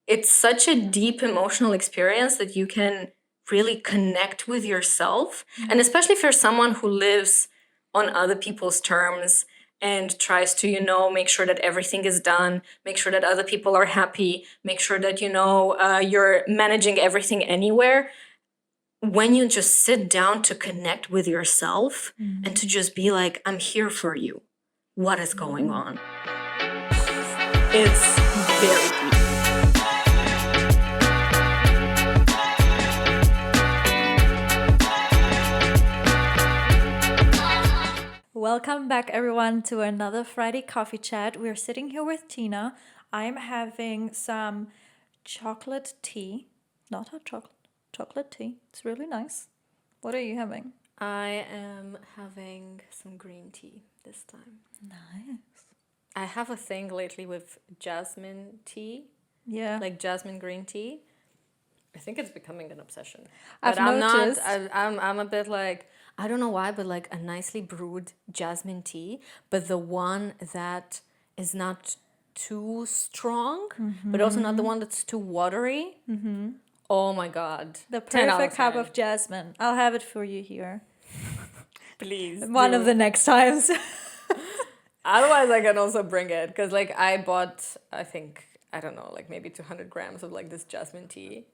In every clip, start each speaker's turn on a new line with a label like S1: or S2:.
S1: it's such a deep emotional experience that you can really connect with yourself. And especially if you're someone who lives on other people's terms and tries to, make sure that everything is done, make sure that other people are happy, make sure that, you're managing everything anywhere. When you just sit down to connect with yourself and to just be like, I'm here for you. What is going on? It's very deep.
S2: Welcome back, everyone, to another Friday coffee chat. We're sitting here with Tina. I'm having some chocolate tea, not hot chocolate tea. It's really nice. What are you having?
S1: I am having some green tea this time.
S2: Nice.
S1: I have a thing lately with jasmine tea.
S2: Yeah.
S1: Like jasmine green tea. I think it's becoming an obsession.
S2: I've
S1: But I'm
S2: noticed.
S1: not, I'm a bit like, I don't know why, but like a nicely brewed jasmine tea, but the one that is not too strong, but also not the one that's too watery. Mm-hmm. Oh my God.
S2: The
S1: 10 out
S2: perfect cup
S1: 10.
S2: of jasmine. I'll have it for you here.
S1: Please.
S2: One of the next times.
S1: Otherwise, I can also bring it because, like, I bought, I think, I don't know, like maybe 200 grams of like this jasmine tea.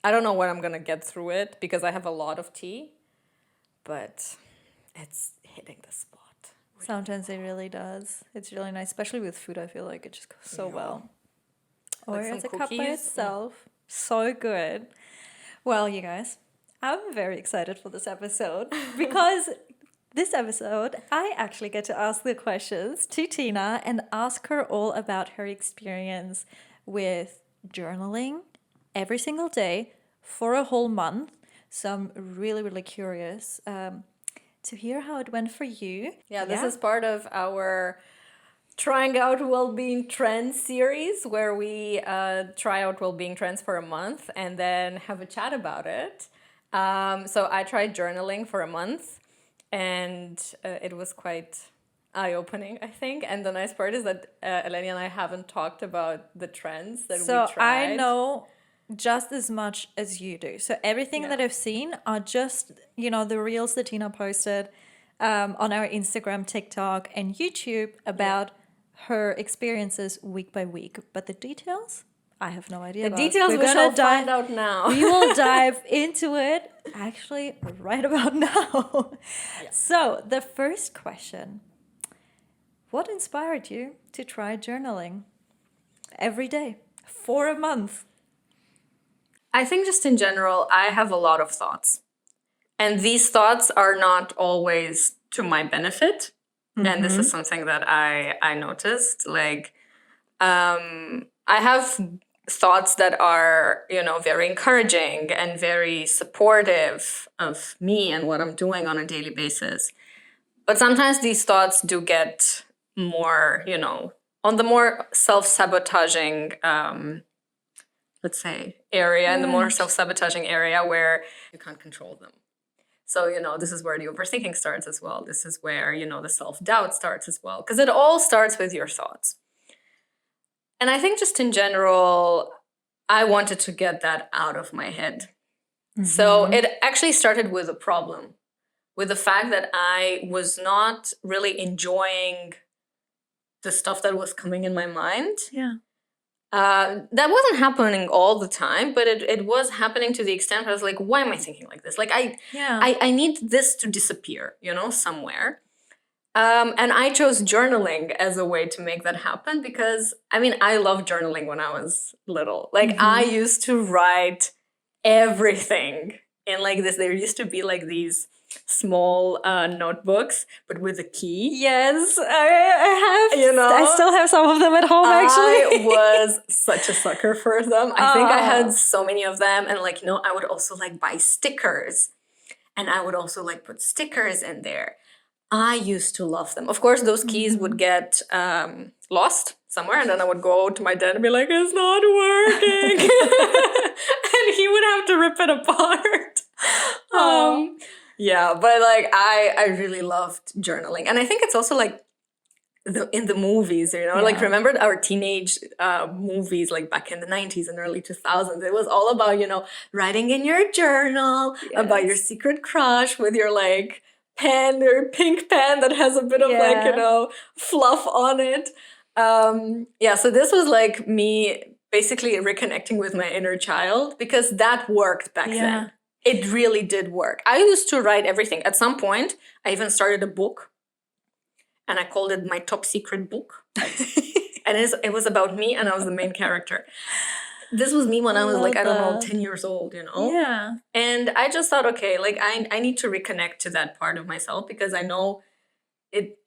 S1: I don't know when I'm gonna get through it because I have a lot of tea, but it's hitting the spot.
S2: Sometimes it really does. It's really nice, especially with food. I feel like it just goes so well. Or
S1: Like
S2: as
S1: some
S2: a cup by
S1: cookies.
S2: itself. So good. Well, you guys, I'm very excited for this episode because this episode, I actually get to ask the questions to Tina and ask her all about her experience with journaling every single day for a whole month. So I'm really, really curious to hear how it went for you.
S1: Yeah, this is part of our trying out well-being trends series where we try out well-being trends for a month and then have a chat about it. So I tried journaling for a month and it was quite eye-opening, I think. And the nice part is that Eleni and I haven't talked about the trends that we tried.
S2: So I know just as much as you do. So everything that I've seen are just, the reels that Tina posted on our Instagram, TikTok, and YouTube about her experiences week by week. But the details, I have no idea about.
S1: The details we shall find out now.
S2: We will dive into it actually right about now. Yeah. So the first question, what inspired you to try journaling every day for a month?
S1: I think just in general, I have a lot of thoughts. And these thoughts are not always to my benefit. Mm-hmm. And this is something that I noticed. Like, I have thoughts that are, very encouraging and very supportive of me and what I'm doing on a daily basis. But sometimes these thoughts do get more, on the more self-sabotaging let's say, area, and the more self-sabotaging area where you can't control them. So, this is where the overthinking starts as well. This is where, the self-doubt starts as well. Because it all starts with your thoughts. And I think just in general, I wanted to get that out of my head. Mm-hmm. So it actually started with a problem. With the fact that I was not really enjoying the stuff that was coming in my mind.
S2: Yeah.
S1: That wasn't happening all the time, but it was happening to the extent I was like, why am I thinking like this? Like, I need this to disappear, somewhere. And I chose journaling as a way to make that happen because, I loved journaling when I was little. Like, I used to write everything in like this. There used to be like these small notebooks, but with a key.
S2: Yes, I have. I still have some of them at home, actually.
S1: I was such a sucker for them. I think I had so many of them. And like, I would also like buy stickers. And I would also like put stickers in there. I used to love them. Of course, those keys would get lost somewhere. And then I would go to my dad and be like, it's not working. And he would have to rip it apart. Yeah, but like I really loved journaling. And I think it's also like in the movies, like remember our teenage movies like back in the 90s and early 2000s. It was all about, writing in your journal about your secret crush with your like pen or pink pen that has a bit of like, fluff on it. So this was like me basically reconnecting with my inner child because that worked back then. It really did work. I used to write everything. At some point, I even started a book and I called it my top secret book. And it was about me and I was the main character. This was me when I was like, I don't know, 10 years old,
S2: Yeah.
S1: And I just thought, okay, like I need to reconnect to that part of myself because I know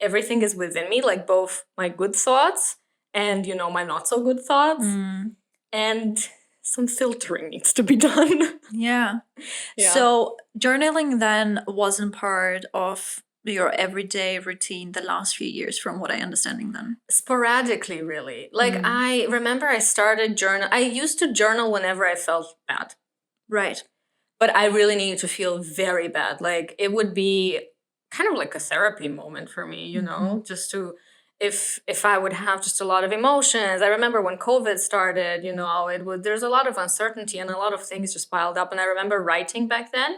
S1: everything is within me, like both my good thoughts and, my not so good thoughts. And some filtering needs to be done.
S2: Yeah. So journaling then wasn't part of your everyday routine the last few years, from what I understanding then?
S1: Sporadically, really. Like I remember I started journal. I used to journal whenever I felt bad.
S2: Right.
S1: But I really needed to feel very bad. Like it would be kind of like a therapy moment for me, just to if I would have just a lot of emotions. I remember when COVID started, there's a lot of uncertainty and a lot of things just piled up. And I remember writing back then,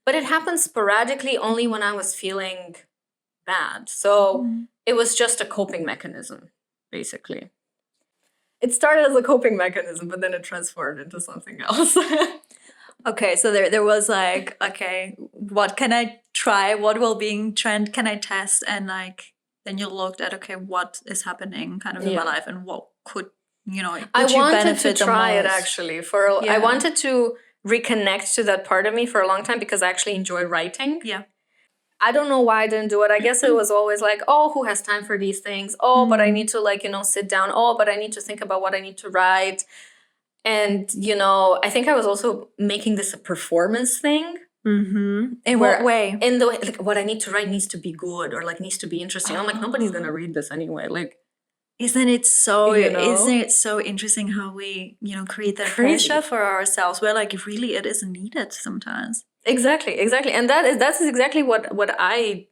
S1: but it happened sporadically only when I was feeling bad. So it was just a coping mechanism, basically. It started as a coping mechanism, but then it transformed into something else.
S2: Okay, so there was like, okay, what can I try? What well-being trend can I test? And like, then you looked at, okay, what is happening kind of in my life and what could,
S1: I wanted to try it actually. I wanted to reconnect to that part of me for a long time because I actually enjoy writing.
S2: Yeah.
S1: I don't know why I didn't do it. I guess it was always like, oh, who has time for these things? Oh, but I need to like, sit down. Oh, but I need to think about what I need to write. And, I think I was also making this a performance thing.
S2: In what way?
S1: In the way, like, what I need to write needs to be good or like needs to be interesting. I'm like, nobody's going to read this anyway. Like,
S2: isn't it so interesting how we, create that pressure for ourselves where like really it isn't needed sometimes.
S1: Exactly. And that's exactly what I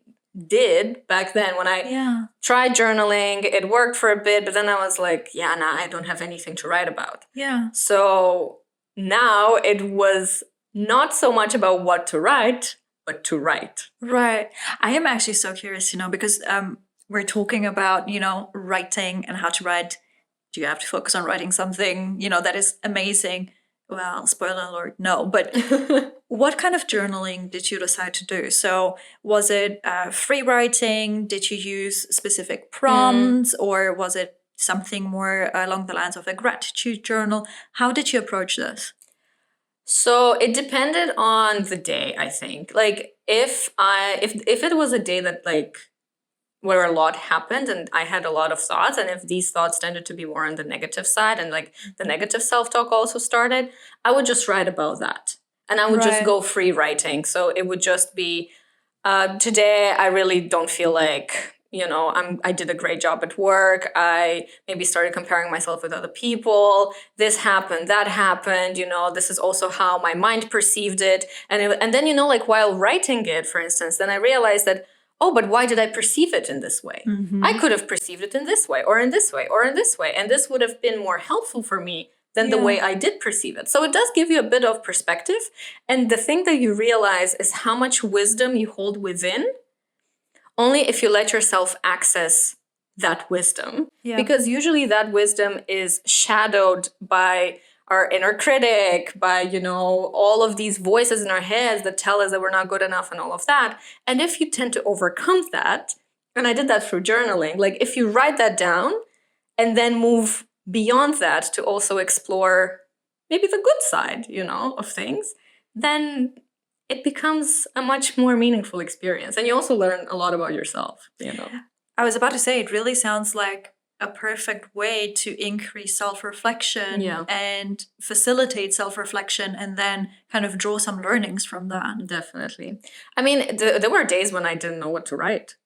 S1: did back then when I tried journaling. It worked for a bit, but then I was like, I don't have anything to write about.
S2: Yeah.
S1: So now it was not so much about what to write, but to write.
S2: Right. I am actually so curious, because we're talking about, writing and how to write. Do you have to focus on writing something, that is amazing? Well, spoiler alert, no. But what kind of journaling did you decide to do? So was it free writing? Did you use specific prompts? Or was it something more along the lines of a gratitude journal? How did you approach this?
S1: So it depended on the day, I think. Like if it was a day that like where a lot happened and I had a lot of thoughts, and if these thoughts tended to be more on the negative side and like the negative self-talk also started, I would just write about that. And I would just go free writing. So it would just be, today I really don't feel like, I did a great job at work. I maybe started comparing myself with other people. This happened, that happened, this is also how my mind perceived it. And then, like while writing it, for instance, then I realized that, oh, but why did I perceive it in this way? I could have perceived it in this way or in this way or in this way. And this would have been more helpful for me than the way I did perceive it. So it does give you a bit of perspective. And the thing that you realize is how much wisdom you hold within only if you let yourself access that wisdom. Yeah. Because usually that wisdom is shadowed by our inner critic, by, all of these voices in our heads that tell us that we're not good enough and all of that. And if you tend to overcome that, and I did that through journaling, like if you write that down and then move beyond that to also explore maybe the good side, of things, then it becomes a much more meaningful experience. And you also learn a lot about yourself,
S2: I was about to say, it really sounds like a perfect way to increase self-reflection and facilitate self-reflection and then kind of draw some learnings from that.
S1: Definitely. I mean, there were days when I didn't know what to write.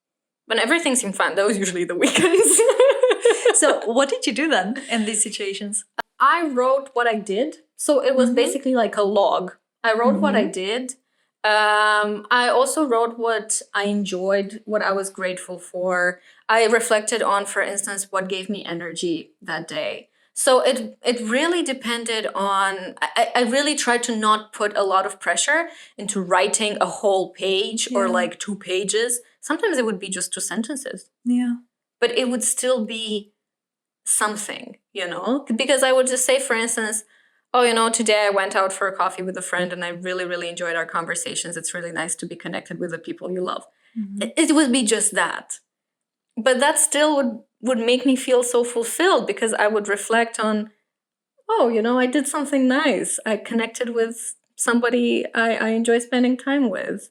S1: When everything seemed fun, that was usually the weekends.
S2: So what did you do then in these situations?
S1: I wrote what I did. So it was basically like a log. I wrote what I did. I also wrote what I enjoyed, what I was grateful for. I reflected on, for instance, what gave me energy that day. So it really depended on, I really tried to not put a lot of pressure into writing a whole page or
S2: Yeah.
S1: like 2 pages. Sometimes it would be just 2 sentences,
S2: Yeah.
S1: but it would still be something, because I would just say, for instance, oh, today I went out for a coffee with a friend and I really, really enjoyed our conversations. It's really nice to be connected with the people you love. It would be just that. But that still would make me feel so fulfilled because I would reflect on, oh, I did something nice. I connected with somebody I enjoy spending time with.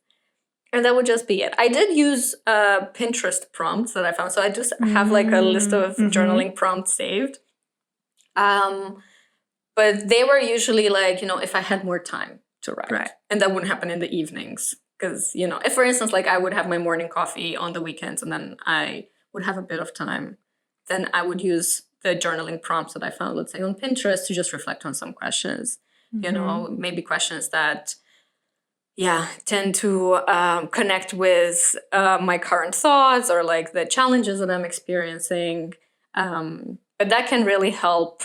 S1: And that would just be it. I did use Pinterest prompts that I found. So I just have like a list of journaling prompts saved. But they were usually like, if I had more time to write.
S2: Right.
S1: And that wouldn't happen in the evenings. Because, if, for instance, like I would have my morning coffee on the weekends and then I would have a bit of time, then I would use the journaling prompts that I found, let's say, on Pinterest to just reflect on some questions. Maybe questions that, tend to connect with my current thoughts or like the challenges that I'm experiencing. But that can really help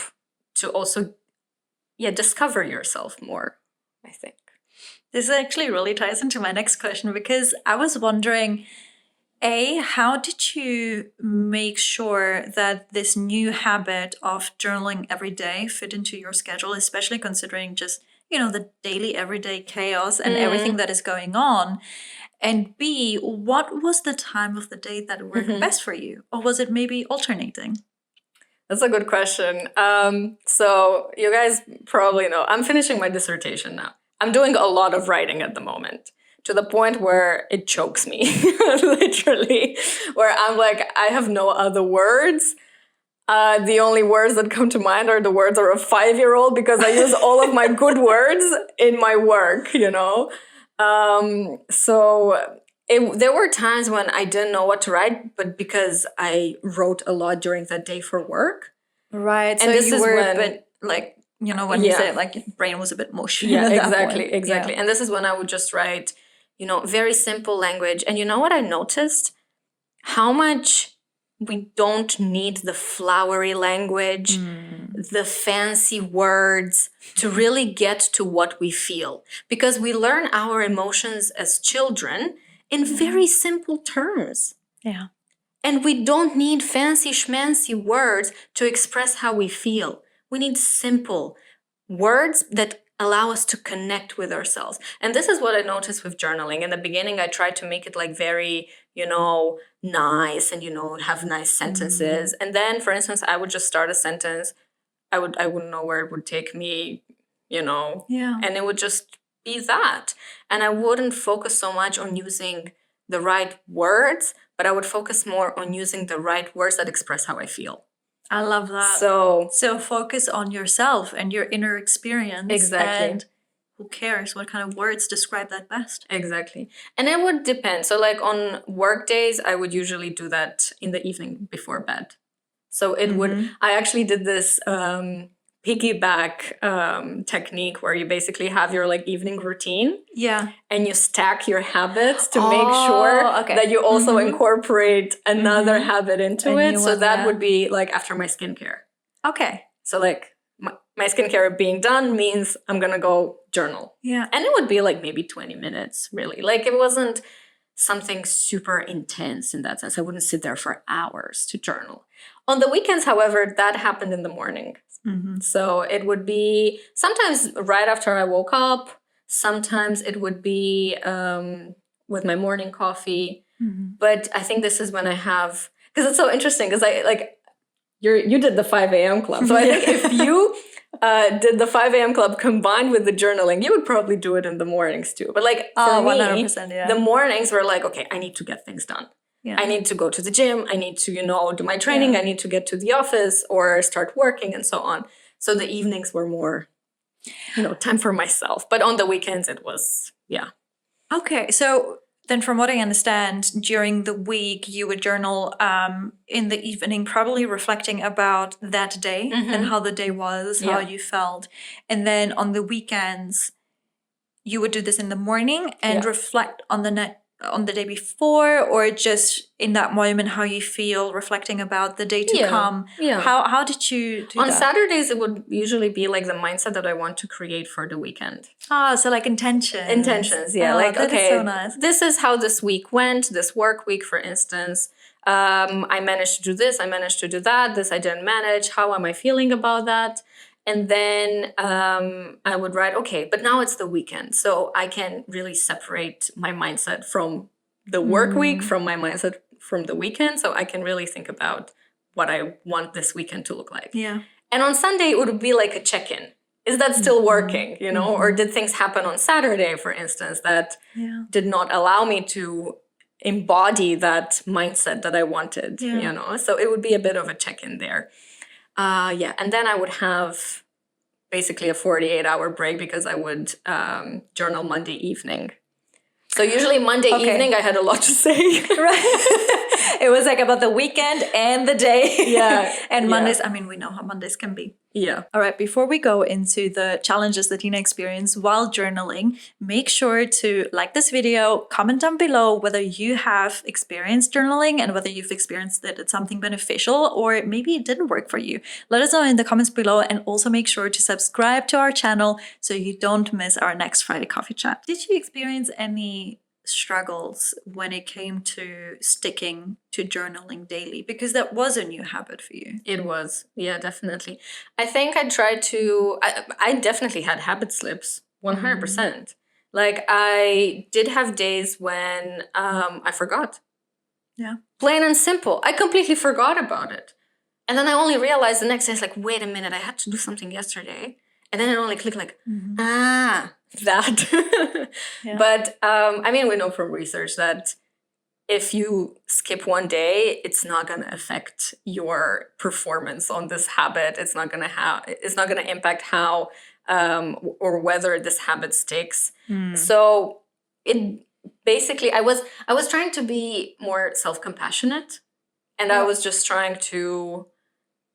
S1: to also discover yourself more, I think.
S2: This actually really ties into my next question because I was wondering, how did you make sure that this new habit of journaling every day fit into your schedule, especially considering just, the daily, everyday chaos and everything that is going on? And B, what was the time of the day that worked best for you? Or was it maybe alternating?
S1: That's a good question. So you guys probably know, I'm finishing my dissertation now. I'm doing a lot of writing at the moment, to the point where it chokes me, literally, where I'm like, I have no other words. The only words that come to mind are the words of a 5-year-old because I use all of my good words in my work, So there were times when I didn't know what to write, but because I wrote a lot during that day for work.
S2: Right.
S1: And
S2: so
S1: this
S2: you
S1: is
S2: were
S1: when,
S2: a bit like, when you say it, like your brain was a bit mush.
S1: Yeah,
S2: at that
S1: exactly,
S2: point.
S1: exactly.
S2: Yeah.
S1: And this is when I would just write, very simple language. And you know what I noticed? How much we don't need the flowery language, the fancy words to really get to what we feel. Because we learn our emotions as children in very simple terms.
S2: Yeah.
S1: And we don't need fancy schmancy words to express how we feel. We need simple words that allow us to connect with ourselves. And this is what I noticed with journaling. In the beginning, I tried to make it like very, nice and, have nice sentences. And then, for instance, I would just start a sentence. I wouldn't know where it would take me,
S2: Yeah.
S1: and it would just be that. And I wouldn't focus so much on using the right words, but I would focus more on using the right words that express how I feel.
S2: I love that.
S1: So
S2: focus on yourself and your inner experience.
S1: Exactly.
S2: And who cares what kind of words describe that best?
S1: Exactly. And it would depend. So like on work days, I would usually do that in the evening before bed. So it would, I actually did this piggyback technique where you basically have your like evening routine.
S2: Yeah.
S1: And you stack your habits to make sure that you also incorporate another habit into it. So that would be like after my skincare.
S2: Okay.
S1: So like my skincare being done means I'm going to go journal.
S2: Yeah.
S1: And it would be like maybe 20 minutes, really. Like it wasn't something super intense in that sense. I wouldn't sit there for hours to journal. On the weekends, however, that happened in the morning. So it would be sometimes right after I woke up. Sometimes it would be with my morning coffee. But I think this is when I have, because it's so interesting because you did the 5 a.m. club. So I think if you did the 5 a.m. club combined with the journaling, you would probably do it in the mornings too. But like for me,
S2: 100%, yeah.
S1: the mornings were like, okay, I need to get things done.
S2: Yeah.
S1: I need to go to the gym. I need to, do my training. I need to get to the office or start working and so on. So the evenings were more, time for myself. But on the weekends, it was,
S2: Okay. So then from what I understand, during the week, you would journal in the evening, probably reflecting about that day and how the day was, how you felt. And then on the weekends, you would do this in the morning and
S1: Yeah.
S2: reflect on the day before, or just in that moment how you feel, reflecting about the day to come?
S1: Yeah.
S2: How did you do
S1: On
S2: that?
S1: Saturdays, it would usually be like the mindset that I want to create for the weekend.
S2: So like intentions.
S1: Intentions, yeah. Like,
S2: that is
S1: okay,
S2: so nice.
S1: this is how this week went, this work week, for instance. I managed to do this, I managed to do that, this I didn't manage. How am I feeling about that? And then I would write, okay, but now it's the weekend. So I can really separate my mindset from the work week, from my mindset from the weekend. So I can really think about what I want this weekend to look like.
S2: Yeah.
S1: And on Sunday, it would be like a check-in. Is that still working, you know? Or did things happen on Saturday, for instance, that did not allow me to embody that mindset that I wanted, you know? So it would be a bit of a check-in there. And then I would have basically a 48-hour break because I would journal Monday evening. So usually Monday evening, I had a lot to say.
S2: Right. It was like about the weekend and the day.
S1: Yeah.
S2: And Mondays, I mean, we know how Mondays can be.
S1: Yeah.
S2: All right, before we go into the challenges that Tina experienced while journaling, make sure to like this video, comment down below whether you have experienced journaling and whether you've experienced that it's something beneficial or maybe it didn't work for you. Let us know in the comments below, and also make sure to subscribe to our channel so you don't miss our next Friday coffee chat. Did you experience any struggles when it came to sticking to journaling daily? Because that was a new habit for you.
S1: It was. Yeah, definitely. I think I tried to, I definitely had habit slips, 100%. Like I did have days when I forgot.
S2: Yeah.
S1: Plain and simple. I completely forgot about it. And then I only realized the next day, it's like, wait a minute, I had to do something yesterday. And then it only clicked like, that. But I mean, we know from research that if you skip one day, it's not going to affect your performance on this habit. It's not going to impact how or whether this habit sticks. So it basically, I was trying to be more self-compassionate, and I was just trying to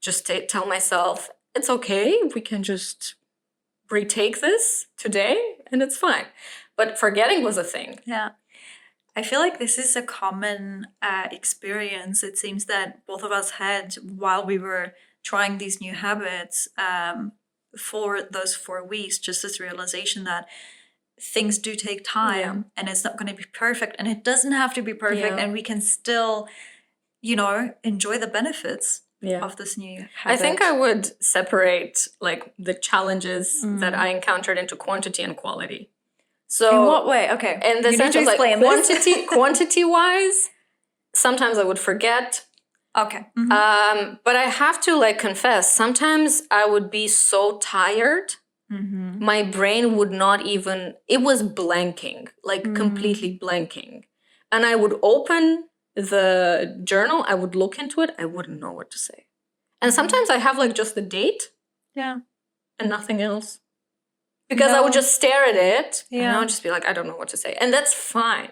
S1: just tell myself, it's okay, we can just retake this today and it's fine. But forgetting was a thing.
S2: Yeah. I feel like this is a common experience. It seems that both of us had while we were trying these new habits for those 4 weeks, just this realization that things do take time and it's not going to be perfect, and it doesn't have to be perfect, and we can still, you know, enjoy the benefits of this new habit.
S1: I think I would separate like the challenges that I encountered into quantity and quality. So
S2: in what way? Okay.
S1: In the sense of like quantity wise, sometimes I would forget.
S2: Okay.
S1: But I have to like confess, sometimes I would be so tired, my brain would not even, it was blanking, like completely blanking. And I would open the journal, I would look into it, I wouldn't know what to say. And sometimes I have like just the date and nothing else. Because I would just stare at it and I would just be like, I don't know what to say. And that's fine.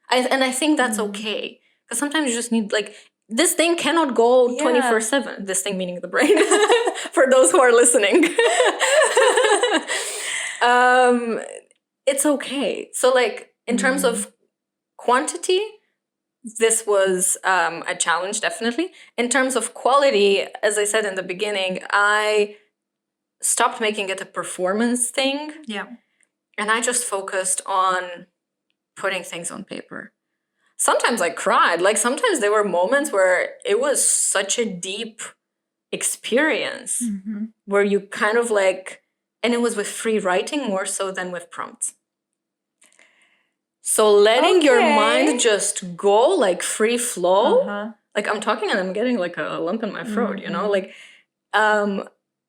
S1: I think that's okay. Because sometimes you just need like, this thing cannot go 24/7. This thing meaning the brain, for those who are listening. It's okay. So like in terms of quantity, this was a challenge, definitely. In terms of quality, as I said in the beginning, I stopped making it a performance thing.
S2: Yeah.
S1: And I just focused on putting things on paper. Sometimes I cried. Like sometimes there were moments where it was such a deep experience where you kind of like, and it was with free writing more so than with prompts. So letting your mind just go, like free flow. Like I'm talking and I'm getting like a lump in my throat, you know, like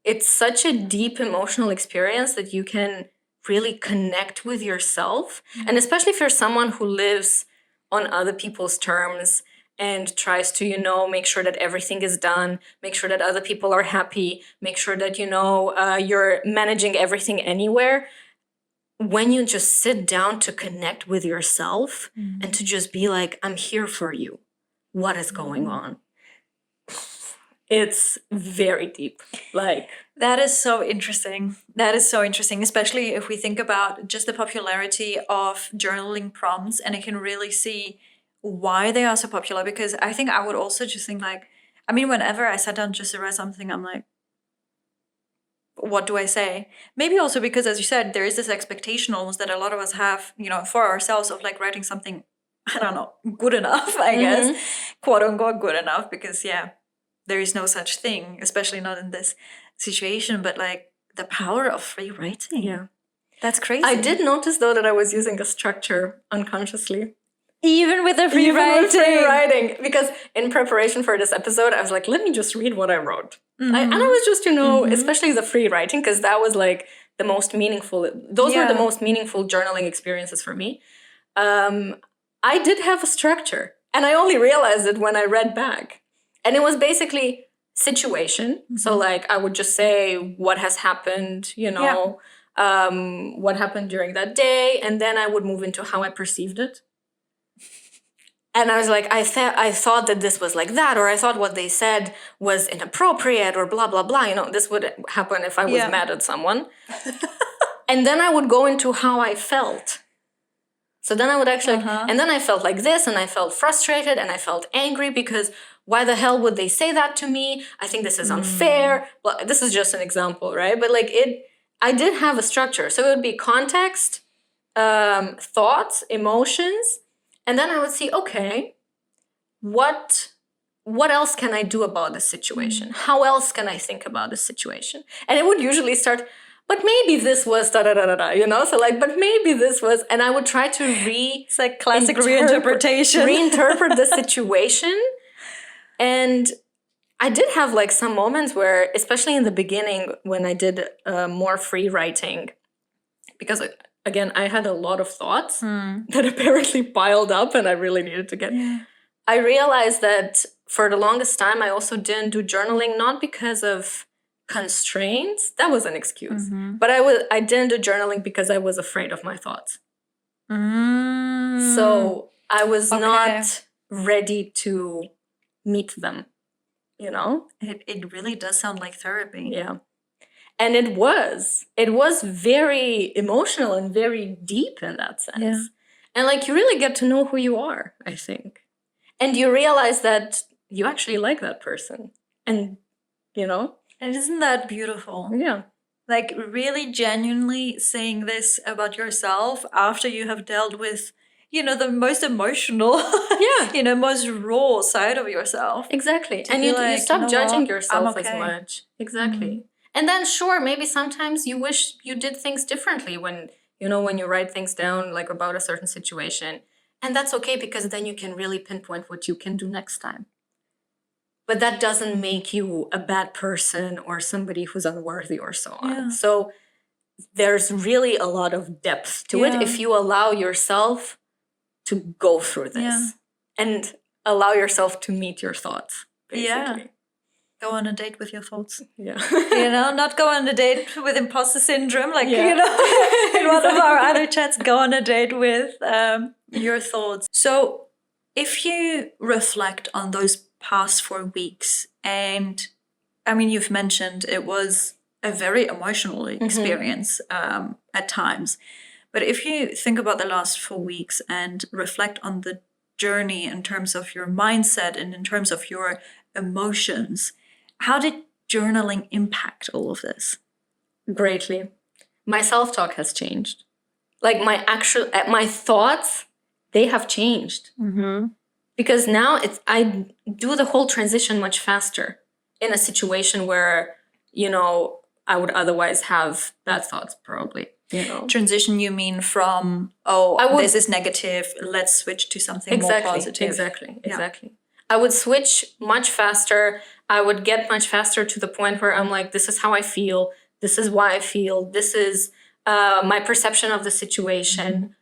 S1: it's such a deep emotional experience that you can really connect with yourself. And especially if you're someone who lives on other people's terms and tries to, you know, make sure that everything is done, make sure that other people are happy, make sure that, you know, you're managing everything anywhere. When you just sit down to connect with yourself and to just be like, I'm here for you. What is going on? it's very deep. Like,
S2: that is so interesting. That is so interesting, especially if we think about just the popularity of journaling prompts, and I can really see why they are so popular, because I think I would also just think like, I mean, whenever I sat down just to write something, I'm like, what do I say? Maybe also because, as you said, there is this expectation almost that a lot of us have, for ourselves, of like writing something, I don't know, good enough, I guess, quote unquote good enough, because there is no such thing, especially not in this situation, but like the power of free writing.
S1: Yeah.
S2: That's crazy.
S1: I did notice though that I was using a structure unconsciously.
S2: Even with the free
S1: writing. Because in preparation for this episode, I was like, let me just read what I wrote. And I was just, especially the free writing, because that was like the most meaningful. Those were the most meaningful journaling experiences for me. I did have a structure, and I only realized it when I read back. And it was basically situation. So like I would just say what has happened, what happened during that day. And then I would move into how I perceived it. And I was like, I thought that this was like that, or I thought what they said was inappropriate, or blah, blah, blah. This would happen if I was mad at someone. And then I would go into how I felt. So then I would actually, and then I felt like this, and I felt frustrated, and I felt angry, because why the hell would they say that to me? I think this is unfair. Well, this is just an example, right? But like I did have a structure. So it would be context, thoughts, emotions. And then I would see, okay, what else can I do about this situation? How else can I think about this situation? And it would usually start, but maybe this was da-da-da-da-da, So like, but maybe this was, and I would try to
S2: It's like classic reinterpretation.
S1: Reinterpret the situation. And I did have like some moments where, especially in the beginning, when I did more free writing, because again, I had a lot of thoughts that apparently piled up, and I really needed to get. Yeah. I realized that for the longest time, I also didn't do journaling, not because of constraints. That was an excuse. But I didn't do journaling because I was afraid of my thoughts. So I was not ready to meet them,
S2: It really does sound like therapy.
S1: Yeah. And it was very emotional and very deep in that sense. Yeah. And like, you really get to know who you are, I think. And you realize that you actually like that person. And,
S2: And isn't that beautiful?
S1: Yeah.
S2: Like really genuinely saying this about yourself after you have dealt with, the most emotional, most raw side of yourself.
S1: Exactly. And you stop judging yourself as much. Exactly. And then sure, maybe sometimes you wish you did things differently when you write things down like about a certain situation. And that's okay, because then you can really pinpoint what you can do next time. But that doesn't make you a bad person or somebody who's unworthy or so on. Yeah. So there's really a lot of depth to it if you allow yourself to go through this and allow yourself to meet your thoughts, basically. Yeah.
S2: Go on a date with your thoughts.
S1: Yeah.
S2: Not go on a date with imposter syndrome. Like, in one of our other chats, go on a date with your thoughts. So if you reflect on those past 4 weeks, and I mean, you've mentioned it was a very emotional experience at times. But if you think about the last 4 weeks and reflect on the journey in terms of your mindset and in terms of your emotions, how did journaling impact all of this?
S1: Greatly. My self-talk has changed. Like my thoughts, they have changed. Because now I do the whole transition much faster in a situation where, I would otherwise have bad thoughts probably.
S2: Transition, you mean from, this is negative, let's switch to something more positive.
S1: Exactly. I would switch much faster. I would get much faster to the point where I'm like, this is how I feel. This is why I feel. This is my perception of the situation.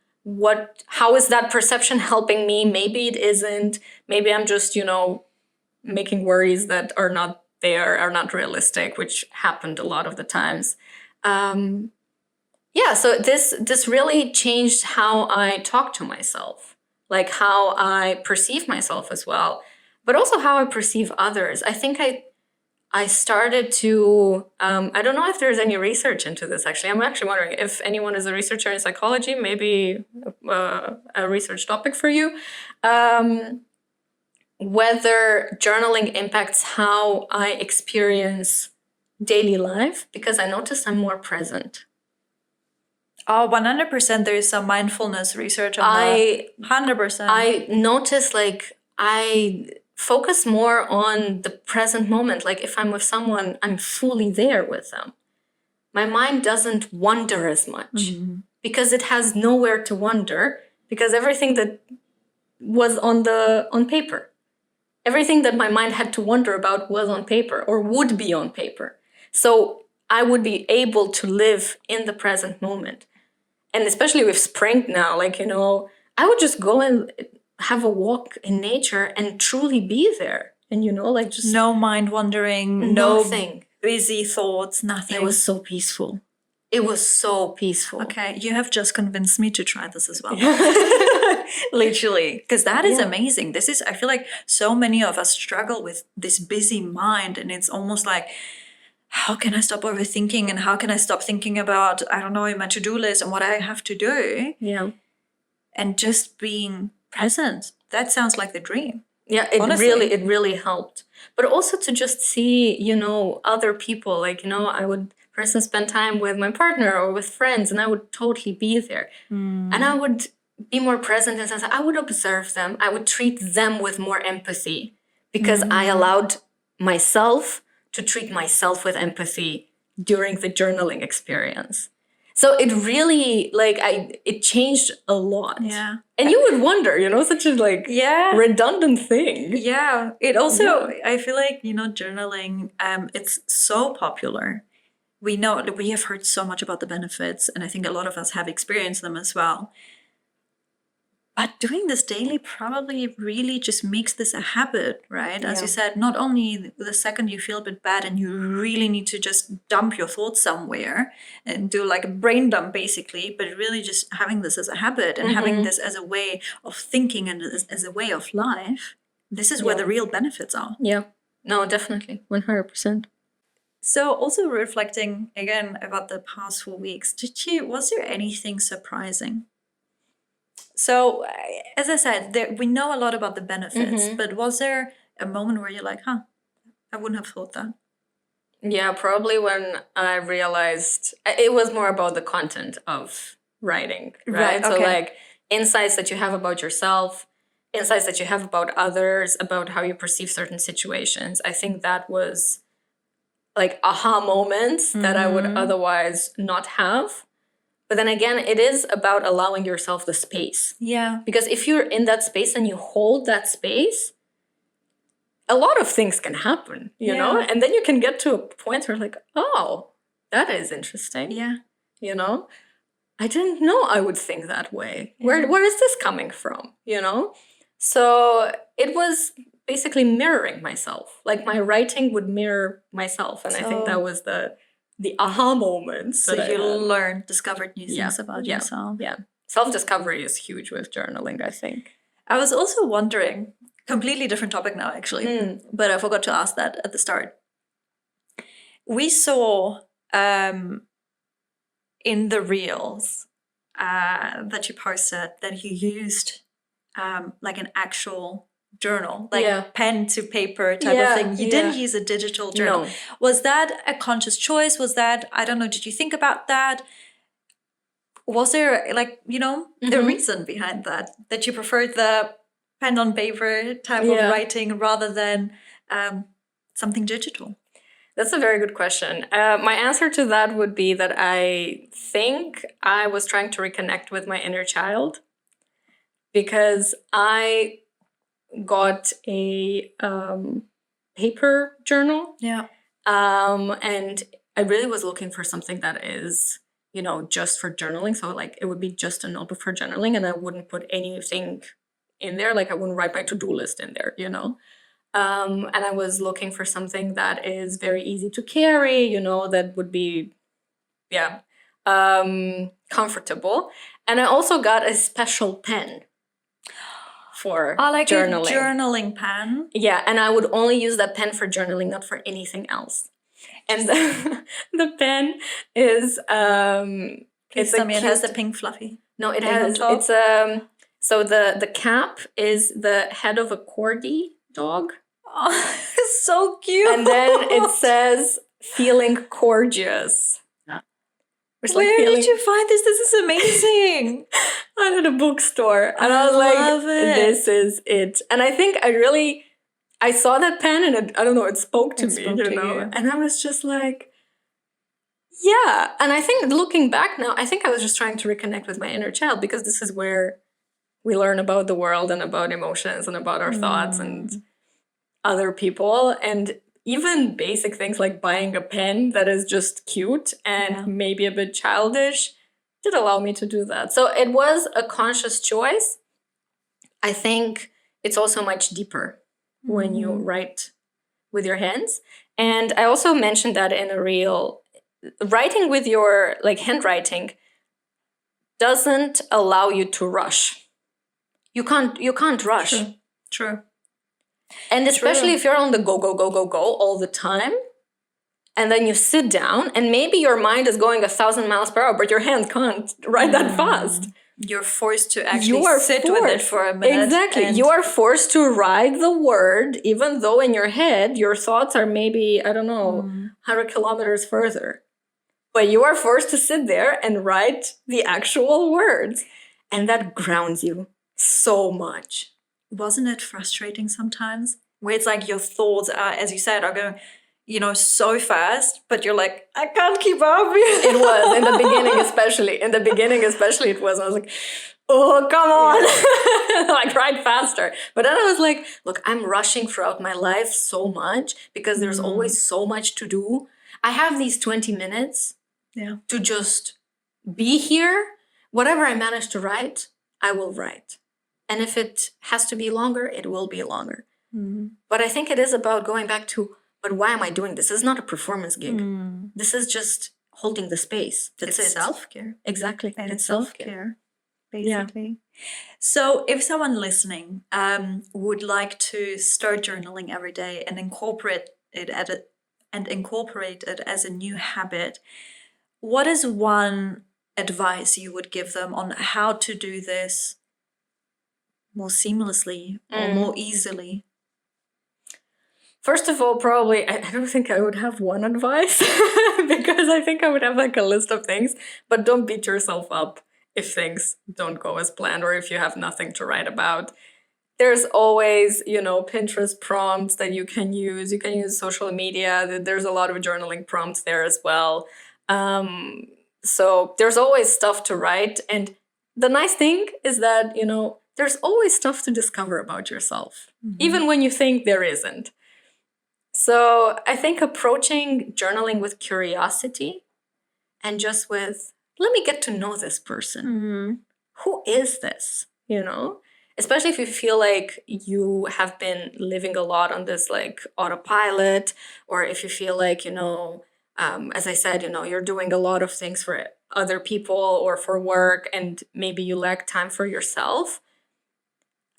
S1: How is that perception helping me? Maybe it isn't. Maybe I'm just, making worries that are not there, are not realistic, which happened a lot of the times. So this really changed how I talk to myself, like how I perceive myself as well, but also how I perceive others. I think I started to, I don't know if there's any research into this actually. I'm actually wondering if anyone is a researcher in psychology, maybe a research topic for you. Whether journaling impacts how I experience daily life, because I notice I'm more present.
S2: Oh, 100%. There is some mindfulness research on that. 100%.
S1: I notice like I focus more on the present moment. Like if I'm with someone, I'm fully there with them. My mind doesn't wander as much because it has nowhere to wander, because everything that was on paper, everything that my mind had to wonder about was on paper or would be on paper. So I would be able to live in the present moment. And especially with spring now, like, I would just go and have a walk in nature and truly be there. And, like just
S2: no mind wandering,
S1: nothing.
S2: No busy thoughts, nothing.
S1: It was so peaceful. It was so peaceful.
S2: Okay, you have just convinced me to try this as well. Literally, because that is amazing. I feel like so many of us struggle with this busy mind, and it's almost like, how can I stop overthinking, and how can I stop thinking about, I don't know, my to-do list and what I have to do?
S1: Yeah.
S2: And just being present. That sounds like the dream.
S1: Yeah, it really helped. But also to just see, other people. Like, I would, for instance, spend time with my partner or with friends, and I would totally be there. And I would be more present in the sense I would observe them. I would treat them with more empathy because I allowed myself to treat myself with empathy during the journaling experience. So it really, it changed a lot.
S2: Yeah.
S1: And you would wonder, such a redundant thing.
S2: Yeah. It also, I feel like, journaling, it's so popular. We know, we have heard so much about the benefits, and I think a lot of us have experienced them as well. But doing this daily probably really just makes this a habit, right? As you said, not only the second you feel a bit bad and you really need to just dump your thoughts somewhere and do like a brain dump basically, but really just having this as a habit and having this as a way of thinking and as a way of life. This is where the real benefits are.
S1: Yeah. No, definitely. 100%.
S2: So also reflecting again about the past 4 weeks, was there anything surprising? So, as I said, we know a lot about the benefits, but was there a moment where you're like, I wouldn't have thought that?
S1: Yeah, probably when I realized it was more about the content of writing, right? So like insights that you have about yourself, insights that you have about others, about how you perceive certain situations. I think that was like aha moments that I would otherwise not have. But then again, it is about allowing yourself the space.
S2: Yeah.
S1: Because if you're in that space and you hold that space, a lot of things can happen, you know? And then you can get to a point where like, oh, that is interesting.
S2: Yeah.
S1: I didn't know I would think that way. Yeah. Where is this coming from, So it was basically mirroring myself. Like my writing would mirror myself. And I think that was the aha moments.
S2: So you discovered new things about yourself.
S1: Yeah. Self-discovery is huge with journaling, I think.
S2: I was also wondering, completely different topic now, actually, but I forgot to ask that at the start. We saw in the reels that you posted that you used like an actual journal, like pen to paper type of thing. You didn't use a digital journal. No. Was that a conscious choice? Was that, I don't know, did you think about that? Was there a reason behind that you preferred the pen on paper type of writing rather than something digital?
S1: That's a very good question. My answer to that would be that I think I was trying to reconnect with my inner child because I got a paper journal.
S2: Yeah.
S1: And I really was looking for something that is, just for journaling. So like it would be just a notebook for journaling and I wouldn't put anything in there. Like I wouldn't write my to-do list in there, And I was looking for something that is very easy to carry, that would be, comfortable. And I also got a special pen for
S2: like
S1: journaling.
S2: A journaling pen.
S1: Yeah, and I would only use that pen for journaling, not for anything else. And the pen is
S2: Please tell me it has the pink fluffy.
S1: No, it has. It's so the cap is the head of a corgi dog.
S2: Oh, it's so cute.
S1: And then it says "feeling gorgeous."
S2: Where did you find this? This is amazing.
S1: I at a bookstore, and I was like, "This is it." And I think I saw that pen, and I don't know, it spoke to me, you know. And I was just like, yeah. And I think looking back now, I think I was just trying to reconnect with my inner child, because this is where we learn about the world and about emotions and about our thoughts and other people. And even basic things like buying a pen that is just cute and maybe a bit childish did allow me to do that. So it was a conscious choice. I think it's also much deeper when you write with your hands. And I also mentioned that in a reel. Writing with your handwriting doesn't allow you to rush. You can't rush.
S2: True.
S1: And especially if you're on the go all the time, and then you sit down and maybe your mind is going 1,000 miles per hour, but your hand can't write that fast.
S2: You're forced to actually sit with it for a minute.
S1: Exactly. You are forced to write the word, even though in your head, your thoughts are maybe, 100 kilometers further. But you are forced to sit there and write the actual words. And that grounds you so much.
S2: Wasn't it frustrating sometimes? Where it's like your thoughts are, as you said, are going, so fast, but you're like, I can't keep up.
S1: It was in the beginning, especially. In the beginning, especially, it was. I was like, oh, come on, write faster. But then I was like, look, I'm rushing throughout my life so much because there's always so much to do. I have these 20 minutes to just be here. Whatever I manage to write, I will write. And if it has to be longer, it will be longer. But I think it is about going back to, but why am I doing this? This is not a performance gig. This is just holding the space. That's
S2: it's self-care.
S1: Exactly.
S2: And it's self-care, basically. Yeah. So if someone listening would like to start journaling every day and incorporate it as a new habit, what is one advice you would give them on how to do this more seamlessly or more easily?
S1: First of all, probably, I don't think I would have one advice because I think I would have a list of things, but don't beat yourself up if things don't go as planned or if you have nothing to write about. There's always, Pinterest prompts that you can use. You can use social media. There's a lot of journaling prompts there as well. So there's always stuff to write. And the nice thing is that, there's always stuff to discover about yourself, even when you think there isn't. So I think approaching journaling with curiosity and just with, let me get to know this person. Who is this? Especially if you feel like you have been living a lot on this autopilot, or if you feel like, as I said, you're doing a lot of things for other people or for work, and maybe you lack time for yourself.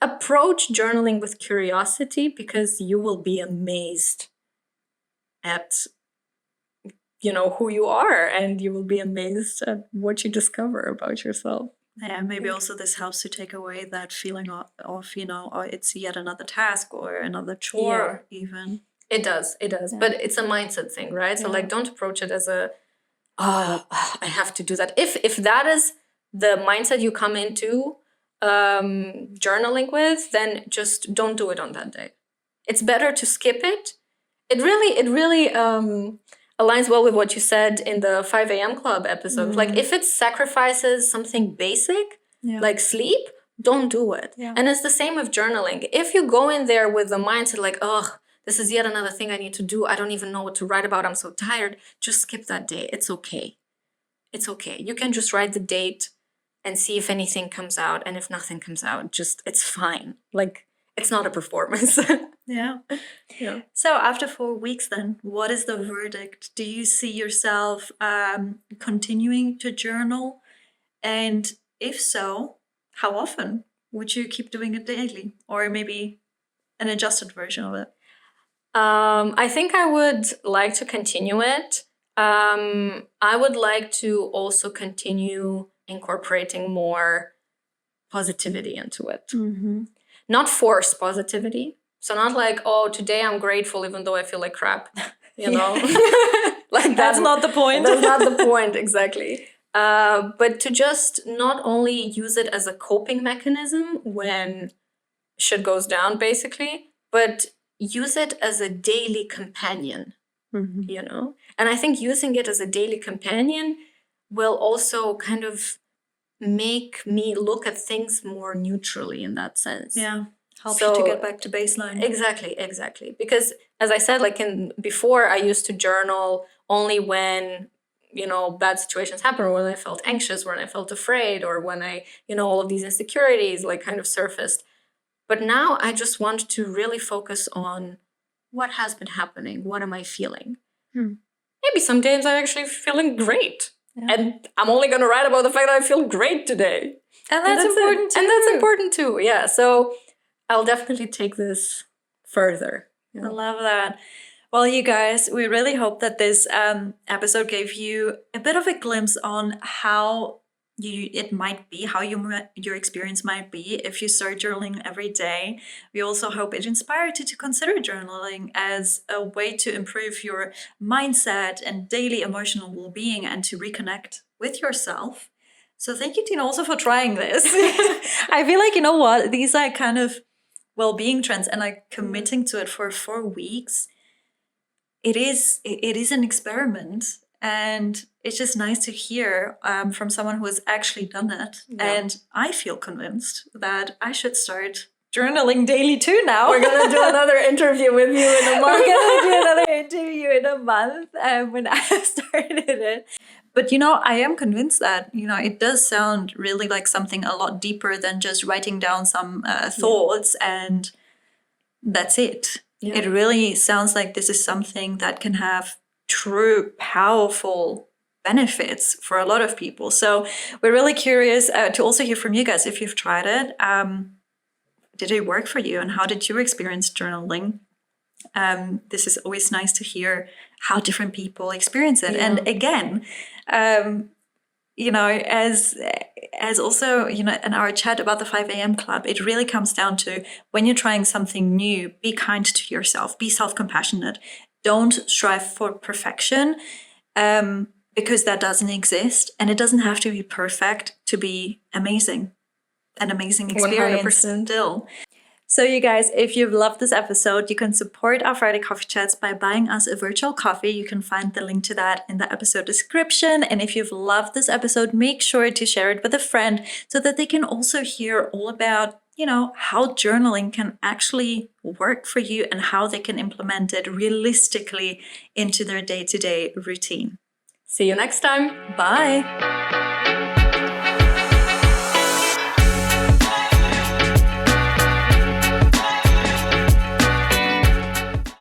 S1: Approach journaling with curiosity, because you will be amazed at, who you are, and you will be amazed at what you discover about yourself.
S2: Yeah, maybe also this helps to take away that feeling of it's yet another task or another chore even.
S1: It does. Yeah. But it's a mindset thing, right? So don't approach it as I have to do that. If that is the mindset you come into journaling with, then just don't do it on that day. It's better to skip it. It really aligns well with what you said in the 5 a.m. club episode. If it sacrifices something basic, like sleep, don't do it. Yeah. And it's the same with journaling. If you go in there with the mindset this is yet another thing I need to do, I don't even know what to write about, I'm so tired, just skip that day. It's okay. It's okay. You can just write the date and see if anything comes out. And if nothing comes out, it's fine. It's not a performance.
S2: Yeah. So after 4 weeks then, what is the verdict? Do you see yourself continuing to journal? And if so, how often? would you keep doing it daily, or maybe an adjusted version of it?
S1: I think I would like to continue it. I would like to also continue incorporating more positivity into it. Not force positivity. So not like, oh, today I'm grateful even though I feel like crap, you know? Like
S2: That's not the point.
S1: That's not the point, exactly. But to just not only use it as a coping mechanism when shit goes down, basically, but use it as a daily companion, you know? And I think using it as a daily companion will also kind of make me look at things more neutrally in that sense.
S2: Yeah. Helps you to get back to baseline.
S1: Exactly. Because as I said, like before I used to journal only when, you know, bad situations happen, or when I felt anxious, when I felt afraid, or when I, you know, all of these insecurities like kind of surfaced. But now I just want to really focus on what has been happening. What am I feeling? Maybe some days I'm actually feeling great. Yeah. And I'm only going to write about the fact that I feel great today.
S2: And that's important too.
S1: And that's important too, yeah. So I'll definitely take this further.
S2: You know? I love that. Well, you guys, we really hope that this episode gave you a bit of a glimpse on how it might be, how your experience might be if you start journaling every day. We also hope it inspired you to consider journaling as a way to improve your mindset and daily emotional well-being and to reconnect with yourself. So thank you, Tina, also for trying this. I feel like, you know what, these are kind of well-being trends, and like committing to it for 4 weeks, it is an experiment. And it's just nice to hear from someone who has actually done it. Yeah. And I feel convinced that I should start journaling daily too now.
S1: We're going to do another interview with you in a month.
S2: We're going to do another interview in a month when I started it. But, you know, I am convinced that, you know, it does sound really like something a lot deeper than just writing down some thoughts and that's it. Yeah. It really sounds like this is something that can have true, powerful benefits for a lot of people. So we're really curious to also hear from you guys if you've tried it. Did it work for you, and how did you experience journaling? This is always nice to hear how different people experience it. Yeah. And again, you know, as also, you know, in our chat about the 5 a.m. club, it really comes down to when you're trying something new, be kind to yourself, be self-compassionate. Don't strive for perfection because that doesn't exist, and it doesn't have to be perfect to be amazing. An amazing experience 100%. Still. So you guys, if you've loved this episode, you can support our Friday Coffee Chats by buying us a virtual coffee. You can find the link to that in the episode description. And if you've loved this episode, make sure to share it with a friend so that they can also hear all about, you know, how journaling can actually work for you and how they can implement it realistically into their day-to-day routine.
S1: See you next time.
S2: Bye.